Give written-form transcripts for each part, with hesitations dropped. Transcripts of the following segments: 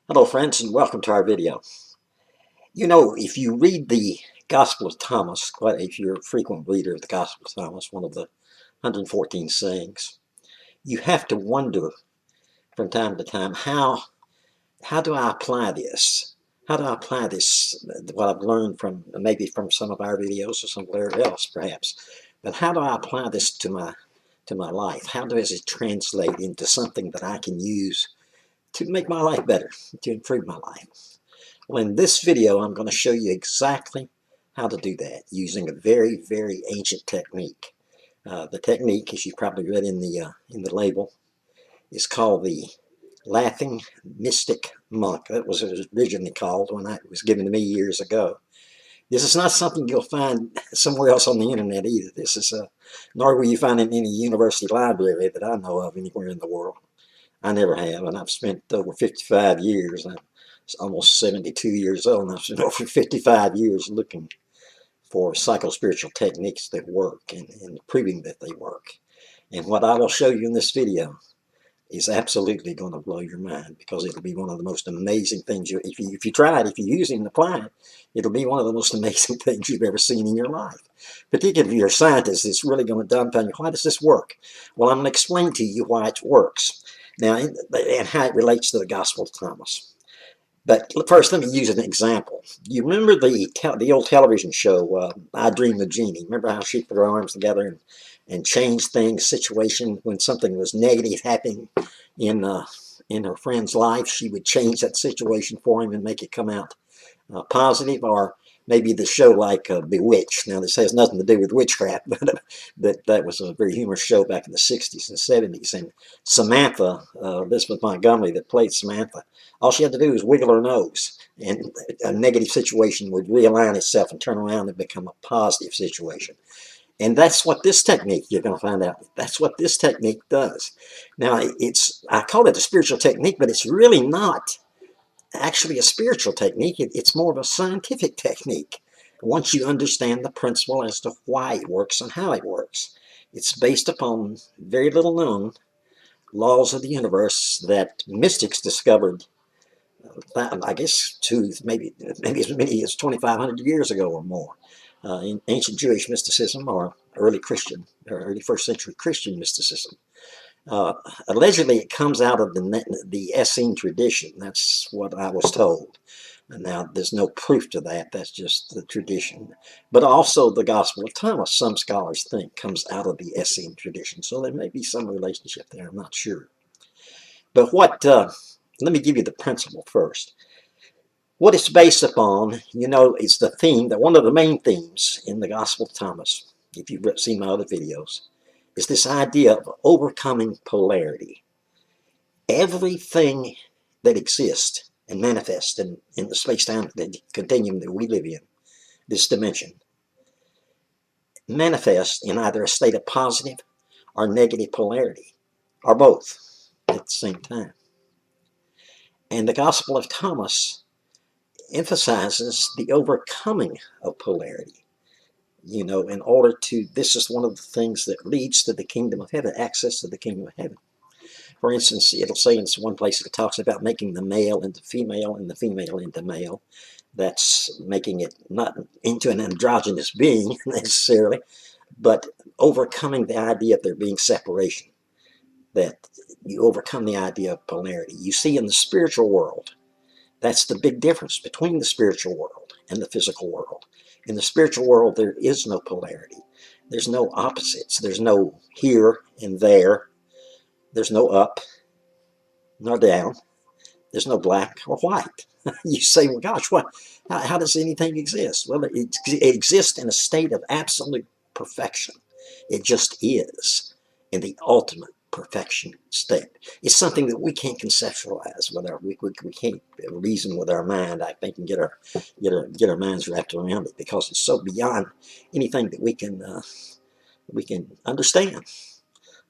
Hello friends, and welcome to our video. You know, if you read the Gospel of Thomas, if you're a frequent reader of the Gospel of Thomas, one of the 114 sayings, you have to wonder from time to time, how do I apply this? How do I apply this, what I've learned from maybe from some of our videos or somewhere else perhaps, but how do I apply this to my life? How does it translate into something that I can use to make my life better, to improve my life? Well, in this video, I'm going to show you exactly how to do that using a very, very ancient technique. The technique, as you probably read in the label, is called the Laughing Mystic Monk. That was what it was originally called when it was given to me years ago. This is not something you'll find somewhere else on the internet either. This is nor will you find it in any university library that I know of anywhere in the world. I never have, and I've spent over 55 years. I'm almost 72 years old, and I've spent over 55 years looking for psychospiritual techniques that work and proving that they work. And what I will show you in this video is absolutely going to blow your mind, because it'll be one of the most amazing things. If you try it, if you use it and apply it, it'll be one of the most amazing things you've ever seen in your life. Particularly if you're a scientist, it's really going to dumbfound you. Why does this work? Well, I'm going to explain to you why it works now and how it relates to the Gospel of Thomas. But first, let me use an example. You remember the old television show, I Dream of Jeannie? Remember how she put her arms together and changed things, situation when something was negative happening in her friend's life? She would change that situation for him and make it come out positive. Or maybe the show like Bewitched. Now, this has nothing to do with witchcraft, but that was a very humorous show back in the 60s and 70s. And Samantha, Elizabeth Montgomery, that played Samantha, all she had to do was wiggle her nose, and a negative situation would realign itself and turn around and become a positive situation. And that's what this technique, you're going to find out, that's what this technique does. Now, I call it a spiritual technique, but it's really not actually a spiritual technique. It's more of a scientific technique once you understand the principle as to why it works and how it works. It's based upon very little known laws of the universe that mystics discovered, I guess, maybe as many as 2,500 years ago or more, in ancient Jewish mysticism or early first century Christian mysticism. Allegedly, it comes out of the Essene tradition. That's what I was told. And now, there's no proof to that. That's just the tradition. But also the Gospel of Thomas, some scholars think, comes out of the Essene tradition. So there may be some relationship there. I'm not sure. But let me give you the principle first. What it's based upon, you know, is the theme, that one of the main themes in the Gospel of Thomas, if you've seen my other videos, is this idea of overcoming polarity. Everything that exists and manifests in the space-time continuum that we live in, this dimension, manifests in either a state of positive or negative polarity, or both at the same time. And the Gospel of Thomas emphasizes the overcoming of polarity. You know, in order to, this is one of the things that leads to the kingdom of heaven, access to the kingdom of heaven. For instance, it'll say in one place, it talks about making the male into female and the female into male. That's making it not into an androgynous being necessarily, but overcoming the idea of there being separation, that you overcome the idea of polarity. You see, in the spiritual world, that's the big difference between the spiritual world and the physical world. In the spiritual world, there is no polarity. There's no opposites. There's no here and there. There's no up nor down. There's no black or white. You say, well, gosh, how does anything exist? Well, it exists in a state of absolute perfection. It just is in the ultimate perfection state. It's something that we can't conceptualize with we can't reason with our mind, I think, and get our minds wrapped around it, because it's so beyond anything that we can understand.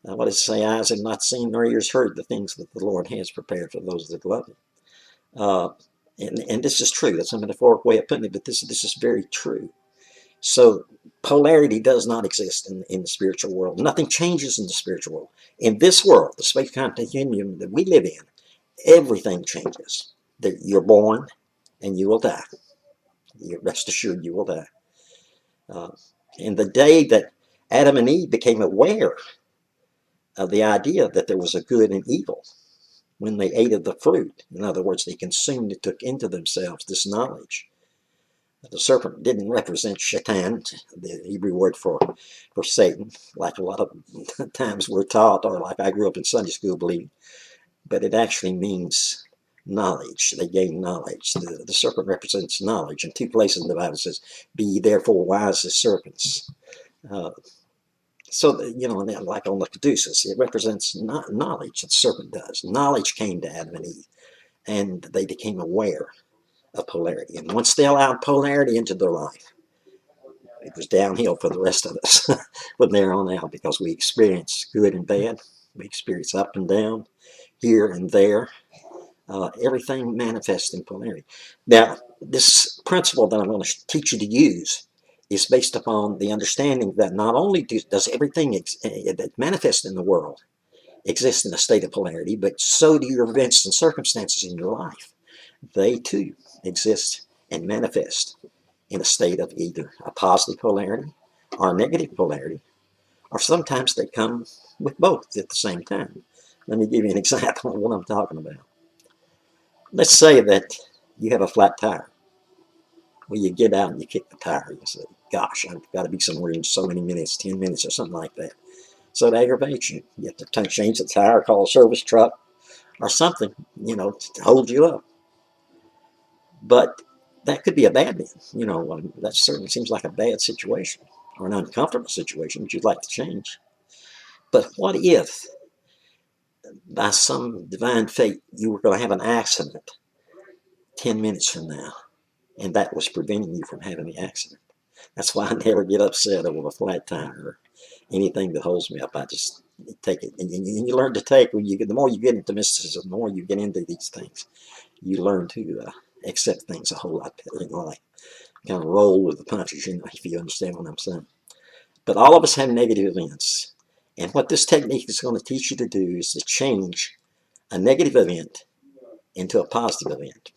What does it say? Eyes have not seen nor ears heard the things that the Lord has prepared for those that love Him. And this is true. That's a metaphoric way of putting it, but this is very true. So polarity does not exist in the spiritual world. Nothing changes in the spiritual world. In this world, the space continuum that we live in, everything changes. that you're born and you will die. You rest assured you will die. Uh, and the day that Adam and Eve became aware of the idea that there was a good and evil, when they ate of the fruit, in other words, they consumed and took into themselves this knowledge. The serpent didn't represent Shaitan, the Hebrew word for Satan, like a lot of times we're taught, or like I grew up in Sunday school believing, but it actually means knowledge. They gain knowledge. The serpent represents knowledge. In two places in the Bible it says, "Be ye therefore wise as serpents." Uh, so, like on the caduceus, it represents knowledge. The serpent does. Knowledge came to Adam and Eve, and they became aware of polarity. And once they allowed polarity into their life, it was downhill for the rest of us from there on out, because we experience good and bad. We experience up and down, here and there. Everything manifests in polarity. Now, this principle that I'm going to teach you to use is based upon the understanding that not only does everything that manifests in the world exist in a state of polarity, but so do your events and circumstances in your life. They too exist and manifest in a state of either a positive polarity or a negative polarity, or sometimes they come with both at the same time. Let me give you an example of what I'm talking about. Let's say that you have a flat tire. Well, you get out and you kick the tire. You say, gosh, I've got to be somewhere in so many minutes, 10 minutes or something like that. So it aggravates you. You have to change the tire, call a service truck or something, to hold you up. But that could be a bad thing. That certainly seems like a bad situation or an uncomfortable situation that you'd like to change. But what if, by some divine fate, you were going to have an accident 10 minutes from now, and that was preventing you from having the accident? That's why I never get upset over a flat tire or anything that holds me up. I just take it. And you learn to take, the more you get into mysticism, the more you get into these things, you learn to accept things a whole lot better in life. Kind of roll with the punches, if you understand what I'm saying. But all of us have negative events. And what this technique is going to teach you to do is to change a negative event into a positive event.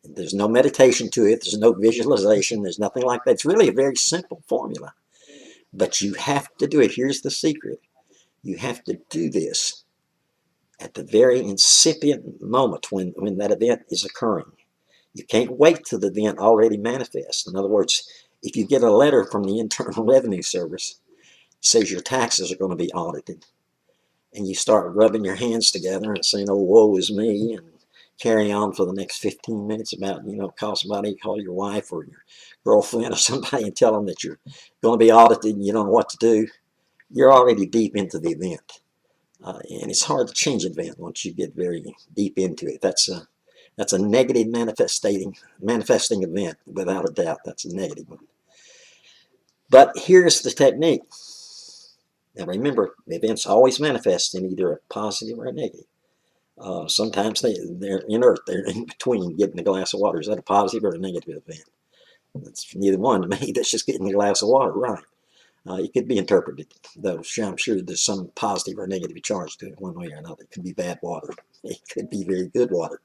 There's no meditation to it. There's no visualization. There's nothing like that. It's really a very simple formula. But you have to do it. Here's the secret. You have to do this at the very incipient moment when that event is occurring. You can't wait till the event already manifests. In other words, if you get a letter from the Internal Revenue Service that says your taxes are going to be audited, and you start rubbing your hands together and saying, oh, woe is me, and carry on for the next 15 minutes about, call somebody, call your wife or your girlfriend or somebody and tell them that you're going to be audited and you don't know what to do, you're already deep into the event. And it's hard to change an event once you get very deep into it. That's a negative manifesting event, without a doubt. That's a negative one. But here's the technique. Now remember, events always manifest in either a positive or a negative. Sometimes they're inert. They're in between getting a glass of water. Is that a positive or a negative event? That's neither one to me. That's just getting a glass of water, right? It could be interpreted, though I'm sure there's some positive or negative charge to it one way or another. It could be bad water. It could be very good water.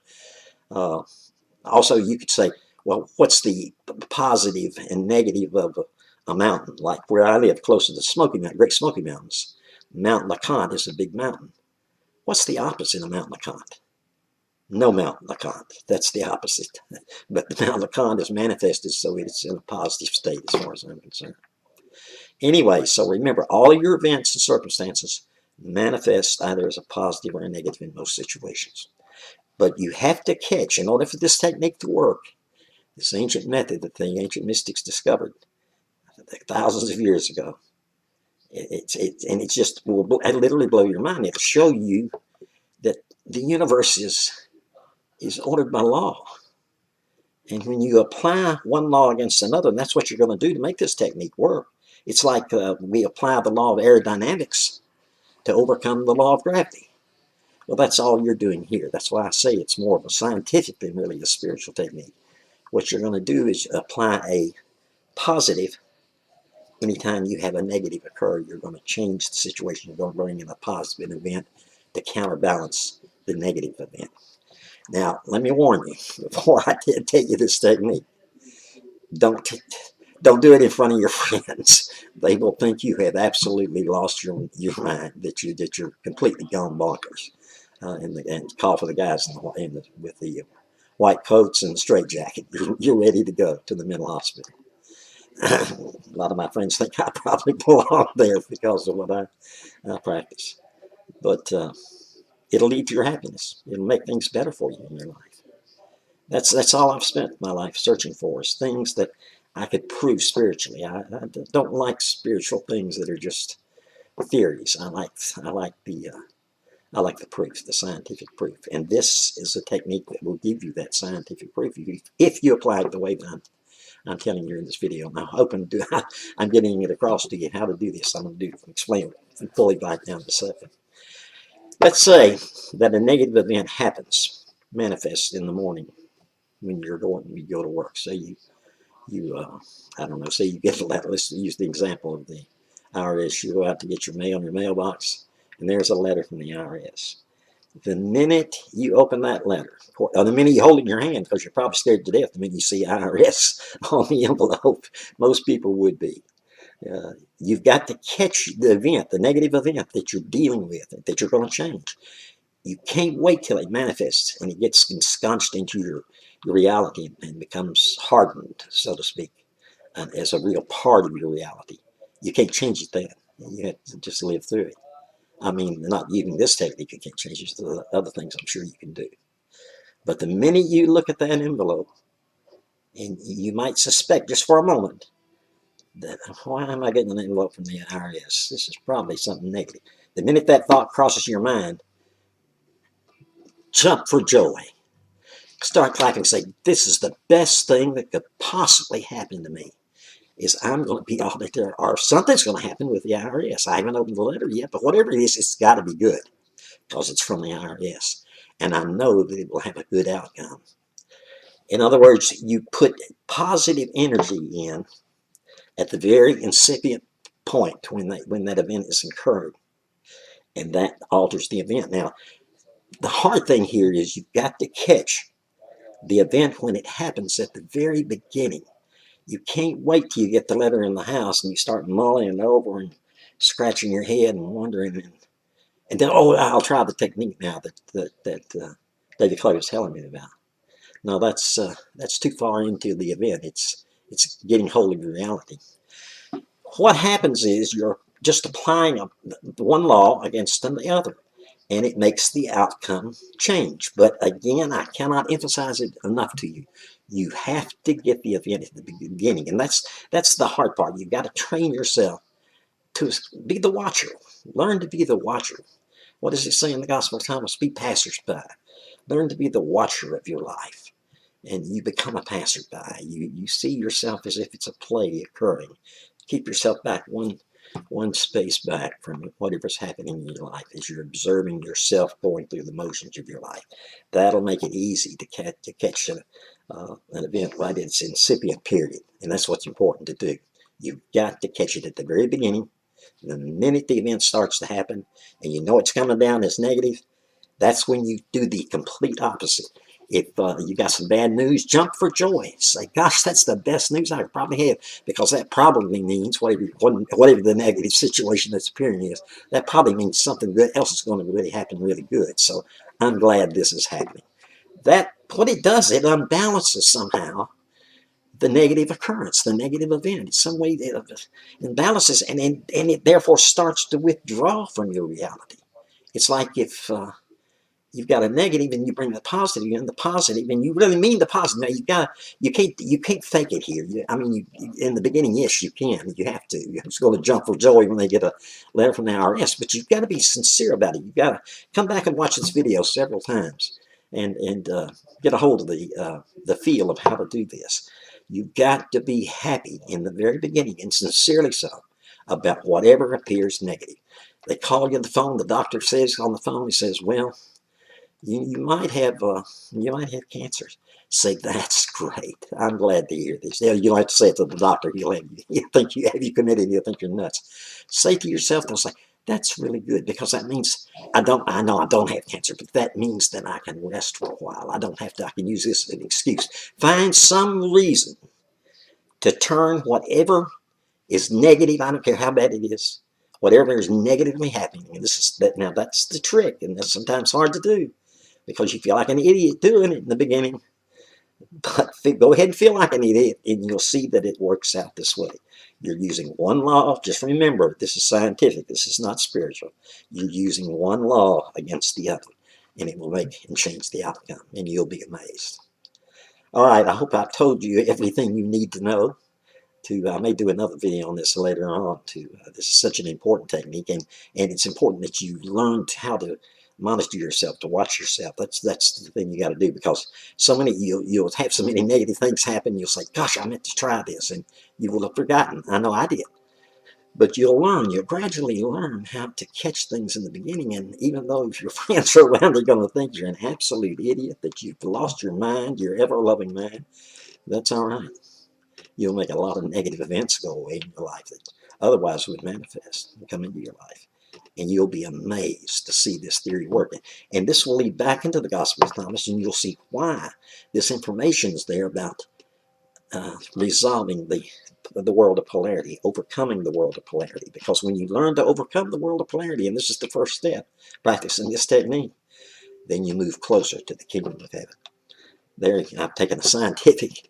Also, you could say, well, what's the positive and negative of a mountain? Like where I live, close to the Great Smoky Mountains. Mount LeConte is a big mountain. What's the opposite of Mount LeConte? No Mount LeConte. That's the opposite. But the Mount LeConte is manifested, so it's in a positive state as far as I'm concerned. Anyway, so remember, all your events and circumstances manifest either as a positive or a negative in most situations. But you have to catch, in order for this technique to work, this ancient method that the ancient mystics discovered thousands of years ago, it just will literally blow your mind. It'll show you that the universe is ordered by law. And when you apply one law against another, and that's what you're going to do to make this technique work. It's like we apply the law of aerodynamics to overcome the law of gravity. Well, that's all you're doing here. That's why I say it's more of a scientific than really a spiritual technique. What you're going to do is apply a positive. Anytime you have a negative occur, you're going to change the situation. You're going to bring in a positive event to counterbalance the negative event. Now, let me warn you, before I tell you this technique, don't don't do it in front of your friends. They will think you have absolutely lost your mind, that you're completely gone bonkers. And call for the guys with the white coats and the straight jacket. You're ready to go to the mental hospital. A lot of my friends think I probably belong there because of what I practice. But it'll lead to your happiness. It'll make things better for you in your life. That's all I've spent my life searching for, is things that I could prove spiritually. I don't like spiritual things that are just theories. I like the proof, the scientific proof. And this is a technique that will give you that scientific proof if you apply it the way that I'm telling you in this video. And I'm hoping I'm getting it across to you how to do this. I'm going to explain it fully right down to second. Let's say that a negative event happens, manifests in the morning when you go to work. Say I don't know, say you get a letter. Let's use the example of the IRS. You go out to get your mail in your mailbox, and there's a letter from the IRS. The minute you open that letter, or the minute you hold it in your hand, because you're probably scared to death the minute you see IRS on the envelope, most people would be. You've got to catch the event, the negative event that you're dealing with, that you're going to change. You can't wait till it manifests and it gets ensconced into your reality and becomes hardened, so to speak, as a real part of your reality. You can't change it then. You have to just live through it. I mean, not using this technique, you can't change it. There's other things I'm sure you can do. But the minute you look at that envelope, and you might suspect just for a moment that, why am I getting an envelope from the IRS? This is probably something negative. The minute that thought crosses your mind, jump for joy. Start clapping and say, this is the best thing that could possibly happen to me. Is I'm going to be audited, or something's going to happen with the IRS. I haven't opened the letter yet, but whatever it is, it's got to be good because it's from the IRS. And I know that it will have a good outcome. In other words, you put positive energy in at the very incipient point when that event is occurring, and that alters the event. Now, the hard thing here is you've got to catch the event when it happens at the very beginning. You can't wait till you get the letter in the house and you start mulling it over and scratching your head and wondering, and then, oh, I'll try the technique now that David Clay was telling me about. No, that's too far into the event. It's getting hold of your reality. What happens is you're just applying one law against the other, and it makes the outcome change. But again, I cannot emphasize it enough to you. You have to get the event at the beginning, and that's the hard part. You've got to train yourself to be the watcher. Learn to be the watcher. What does it say in the Gospel of Thomas? Be passersby. Learn to be the watcher of your life, and you become a passerby. You see yourself as if it's a play occurring. Keep yourself back one space back from whatever's happening in your life as you're observing yourself going through the motions of your life. That'll make it easy to catch an event right at its incipient period, and that's what's important to do. You've got to catch it at the very beginning. The minute the event starts to happen and you know it's coming down as negative, that's when you do the complete opposite. If you got some bad news, jump for joy. Say, gosh, that's the best news I could probably have, because that probably means, whatever the negative situation that's appearing is, that probably means something good else is going to really happen really good. So I'm glad this is happening. What it does, it unbalances somehow the negative occurrence, the negative event. In some way it imbalances, and it therefore starts to withdraw from your reality. It's like if you've got a negative and you bring the positive in, and you really mean the positive. Now you can't fake it here. In the beginning, yes, you can. You have to. You're just going to jump for joy when they get a letter from the IRS, but you've got to be sincere about it. You've got to come back and watch this video several times and get a hold of the feel of how to do this. You've got to be happy in the very beginning, and sincerely so, about whatever appears negative. They call you on the phone. The doctor says on the phone, he says, well, you might have cancer. Say, that's great. I'm glad to hear this. You don't have to say it to the doctor. He'll think you committed. He'll think you're nuts. Say to yourself, they'll say, That's really good, because that means I know I don't have cancer, but that means that I can rest for a while. I don't have to, I can use this as an excuse. Find some reason to turn whatever is negative, I don't care how bad it is, whatever is negatively happening. And this is that, now that's the trick, and that's sometimes hard to do because you feel like an idiot doing it in the beginning. But go ahead and feel like an idiot, and you'll see that it works out this way. You're using one law. Just remember, this is scientific. This is not spiritual. You're using one law against the other, and it will make and change the outcome, and you'll be amazed. All right, I hope I've told you everything you need to know. I may do another video on this later on. This is such an important technique, and it's important that you learn how to monitor yourself, to watch yourself. That's the thing you got to do, because so many you'll have so many negative things happen. You'll say, "Gosh, I meant to try this," and you will have forgotten. I know I did, but you'll learn. You'll gradually learn how to catch things in the beginning. And even though if your friends are around, they're going to think you're an absolute idiot, that you've lost your mind, your ever-loving mind. That's all right. You'll make a lot of negative events go away in your life that otherwise would manifest and come into your life. And you'll be amazed to see this theory working. And this will lead back into the Gospel of Thomas, and you'll see why this information is there about resolving the world of polarity, overcoming the world of polarity. Because when you learn to overcome the world of polarity, and this is the first step, practicing this technique, then you move closer to the kingdom of heaven. There, I've taken a scientific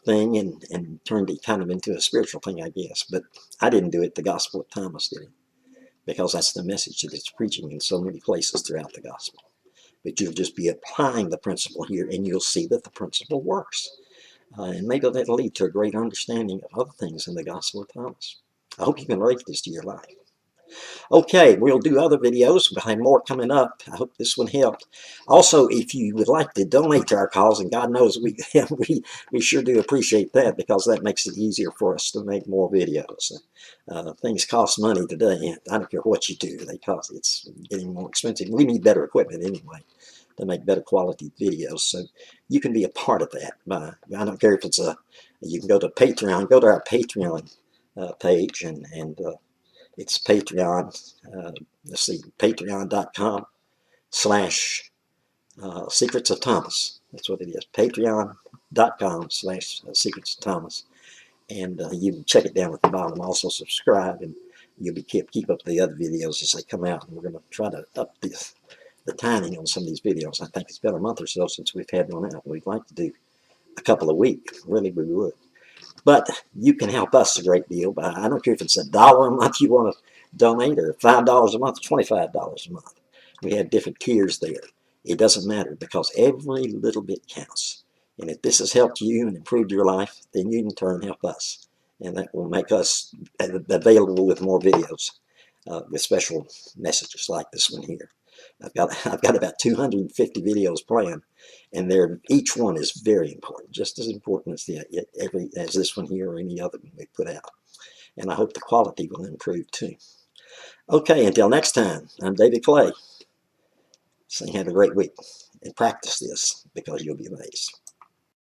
thing and turned it kind of into a spiritual thing, I guess. But I didn't do it. The Gospel of Thomas did it, because that's the message that it's preaching in so many places throughout the Gospel. But you'll just be applying the principle here, and you'll see that the principle works. And maybe that'll lead to a great understanding of other things in the Gospel of Thomas. I hope you can relate this to your life. Okay, we'll do other videos. We'll have more coming up. I hope this one helped. Also, if you would like to donate to our cause, and God knows we sure do appreciate that, because that makes it easier for us to make more videos. Things cost money today. I don't care what you do. It's getting more expensive. We need better equipment anyway to make better quality videos. So you can be a part of that. I don't care if it's you can go to Patreon. Go to our Patreon page, and it's Patreon. Let's see, patreon.com/Secrets of Thomas. That's what it is. Patreon.com/Secrets of Thomas. And you can check it down at the bottom. Also subscribe, and you'll be keep up the other videos as they come out. And we're going to try to up the timing on some of these videos. I think it's been a month or so since we've had one out. We'd like to do a couple a week. Really, we would. But you can help us a great deal by, I don't care if it's $1 a month you want to donate, or $5 a month, or $25 a month. We have different tiers there. It doesn't matter, because every little bit counts. And if this has helped you and improved your life, then you in turn help us. And that will make us available with more videos, with special messages like this one here. I've got about 250 videos planned, and each one is very important, just as important as this one here or any other one we put out. And I hope the quality will improve too. Okay, until next time, I'm David Clay, saying have a great week, and practice this, because you'll be amazed.